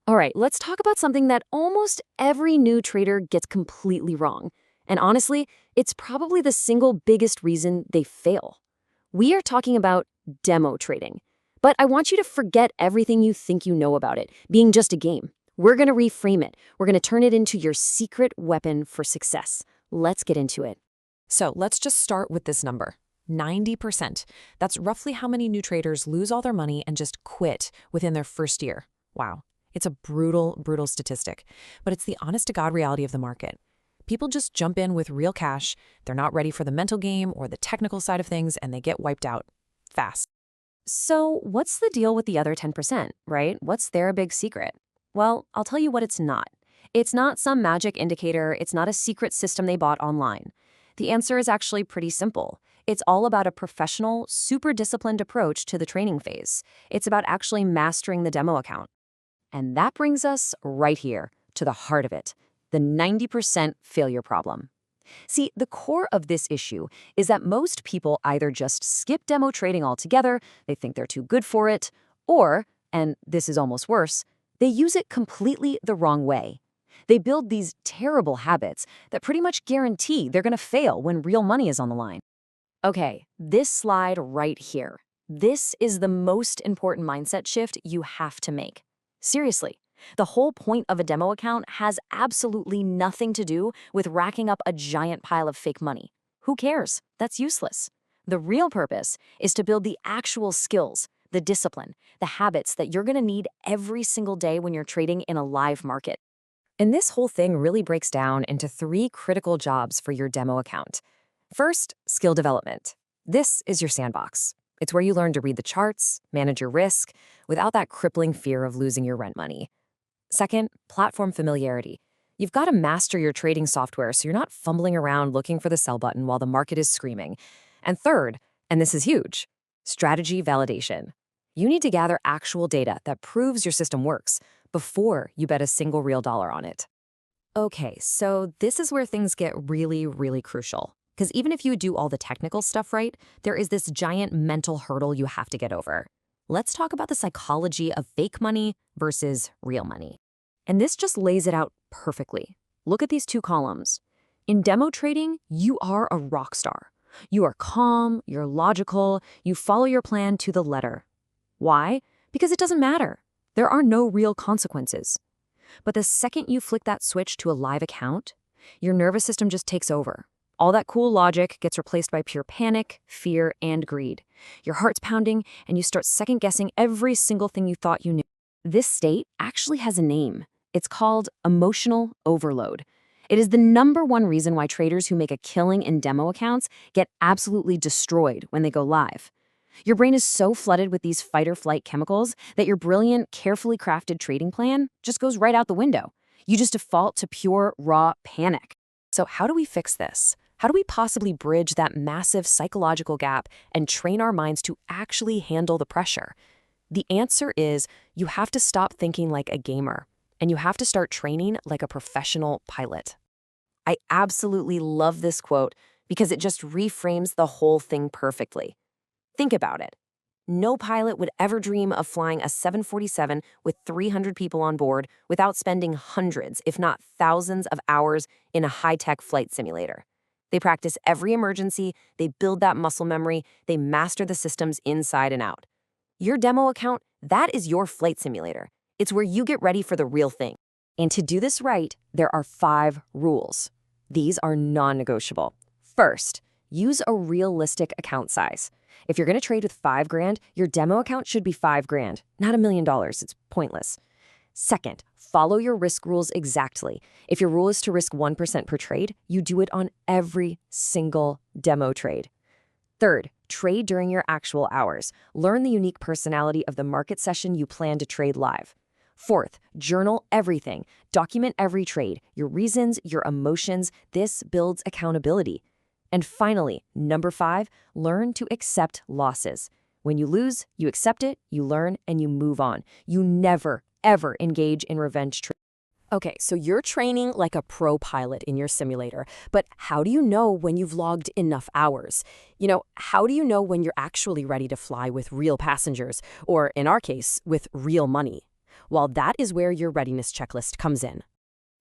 All right, let's talk about something that almost every new trader gets completely wrong. And honestly, it's probably the single biggest reason they fail. We are talking about demo trading. But I want you to forget everything you think you know about it, being just a game. We're going to reframe it. We're going to turn it into your secret weapon for success. Let's get into it. So let's just start with this number, 90%. That's roughly how many new traders lose all their money and just quit within their first year. Wow. It's a brutal, brutal statistic, but it's the honest-to-God reality of the market. People just jump in with real cash, they're not ready for the mental game or the technical side of things, and they get wiped out fast. So, what's the deal with the other 10%, right? What's their big secret? Well, I'll tell you what it's not. It's not some magic indicator, it's not a secret system they bought online. The answer is actually pretty simple. It's all about a professional, super disciplined approach to the training phase. It's about actually mastering the demo account. And that brings us right here to the heart of it, the 90% failure problem. See, the core of this issue is that most people either just skip demo trading altogether, they think they're too good for it, or, and this is almost worse, they use it completely the wrong way. They build these terrible habits that pretty much guarantee they're going to fail when real money is on the line. Okay, this slide right here. This is the most important mindset shift you have to make. Seriously, the whole point of a demo account has absolutely nothing to do with racking up a giant pile of fake money. Who cares? That's useless. The real purpose is to build the actual skills, the discipline, the habits that you're going to need every single day when you're trading in a live market. And this whole thing really breaks down into 3 critical jobs for your demo account. First, skill development. This is your sandbox. It's where you learn to read the charts, manage your risk, without that crippling fear of losing your rent money. Second, platform familiarity. You've got to master your trading software so you're not fumbling around looking for the sell button while the market is screaming. And third, and this is huge, strategy validation. You need to gather actual data that proves your system works before you bet a single real dollar on it. Okay, so this is where things get really, really crucial. Because even if you do all the technical stuff right, there is this giant mental hurdle you have to get over. Let's talk about the psychology of fake money versus real money. And this just lays it out perfectly. Look at these 2 columns. In demo trading, you are a rock star. You are calm, you're logical, you follow your plan to the letter. Why? Because it doesn't matter. There are no real consequences. But the second you flick that switch to a live account, your nervous system just takes over. All that cool logic gets replaced by pure panic, fear, and greed. Your heart's pounding, and you start second-guessing every single thing you thought you knew. This state actually has a name. It's called emotional overload. It is the #1 reason why traders who make a killing in demo accounts get absolutely destroyed when they go live. Your brain is so flooded with these fight-or-flight chemicals that your brilliant, carefully crafted trading plan just goes right out the window. You just default to pure, raw panic. So how do we fix this? How do we possibly bridge that massive psychological gap and train our minds to actually handle the pressure? The answer is you have to stop thinking like a gamer, and you have to start training like a professional pilot. I absolutely love this quote because it just reframes the whole thing perfectly. Think about it. No pilot would ever dream of flying a 747 with 300 people on board without spending hundreds, if not thousands of hours in a high-tech flight simulator. They practice every emergency, they build that muscle memory, they master the systems inside and out. Your demo account, that is your flight simulator. It's where you get ready for the real thing. And to do this right, there are 5 rules. These are non-negotiable. First, use a realistic account size. If you're going to trade with $5,000, your demo account should be $5,000, not $1 million. It's pointless. Second, follow your risk rules exactly. If your rule is to risk 1% per trade, you do it on every single demo trade. Third, trade during your actual hours. Learn the unique personality of the market session you plan to trade live. Fourth, journal everything. Document every trade, your reasons, your emotions. This builds accountability. And finally, number 5, learn to accept losses. When you lose, you accept it, you learn, and you move on. You never, ever engage in revenge trading. Okay, so you're training like a pro pilot in your simulator, but how do you know when you've logged enough hours? How do you know when you're actually ready to fly with real passengers, or in our case, with real money? Well, that is where your readiness checklist comes in.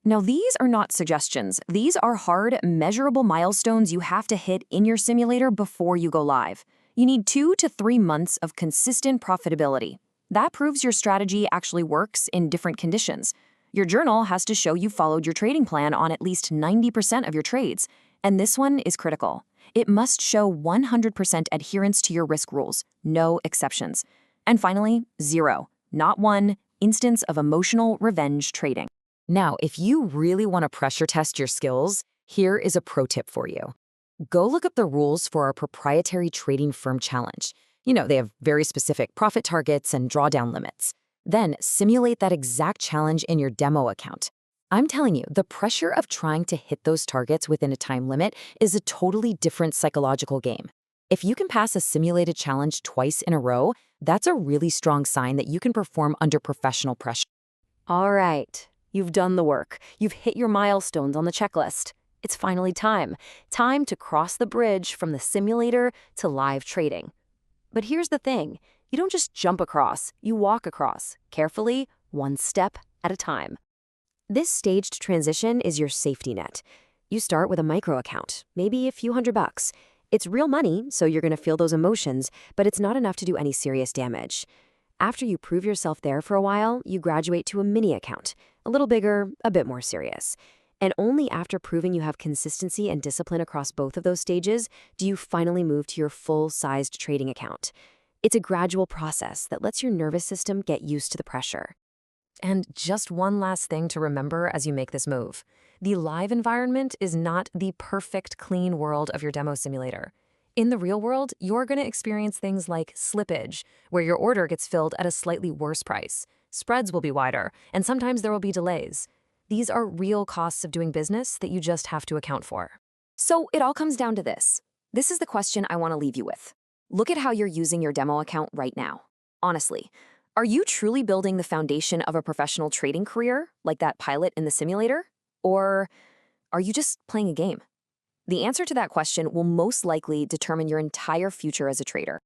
Now, these are not suggestions. These are hard, measurable milestones you have to hit in your simulator before you go live. You need 2 to 3 months of consistent profitability. That proves your strategy actually works in different conditions. Your journal has to show you followed your trading plan on at least 90% of your trades. And this one is critical. It must show 100% adherence to your risk rules, no exceptions. And finally, 0, not 1, instance of emotional revenge trading. Now, if you really want to pressure test your skills, here is a pro tip for you. Go look up the rules for our proprietary trading firm challenge. They have very specific profit targets and drawdown limits. Then simulate that exact challenge in your demo account. I'm telling you, the pressure of trying to hit those targets within a time limit is a totally different psychological game. If you can pass a simulated challenge twice in a row, that's a really strong sign that you can perform under professional pressure. All right, you've done the work. You've hit your milestones on the checklist. It's finally time. Time to cross the bridge from the simulator to live trading. But here's the thing. You don't just jump across, you walk across, carefully, one step at a time. This staged transition is your safety net. You start with a micro account, maybe a few $100. It's real money, so you're going to feel those emotions, but it's not enough to do any serious damage. After you prove yourself there for a while, you graduate to a mini account, a little bigger, a bit more serious. And only after proving you have consistency and discipline across both of those stages do you finally move to your full-sized trading account. It's a gradual process that lets your nervous system get used to the pressure. And just one last thing to remember as you make this move. The live environment is not the perfect, clean world of your demo simulator. In the real world, you're going to experience things like slippage, where your order gets filled at a slightly worse price. Spreads will be wider, and sometimes there will be delays. These are real costs of doing business that you just have to account for. So it all comes down to this. This is the question I want to leave you with. Look at how you're using your demo account right now. Honestly, are you truly building the foundation of a professional trading career, like that pilot in the simulator? Or are you just playing a game? The answer to that question will most likely determine your entire future as a trader.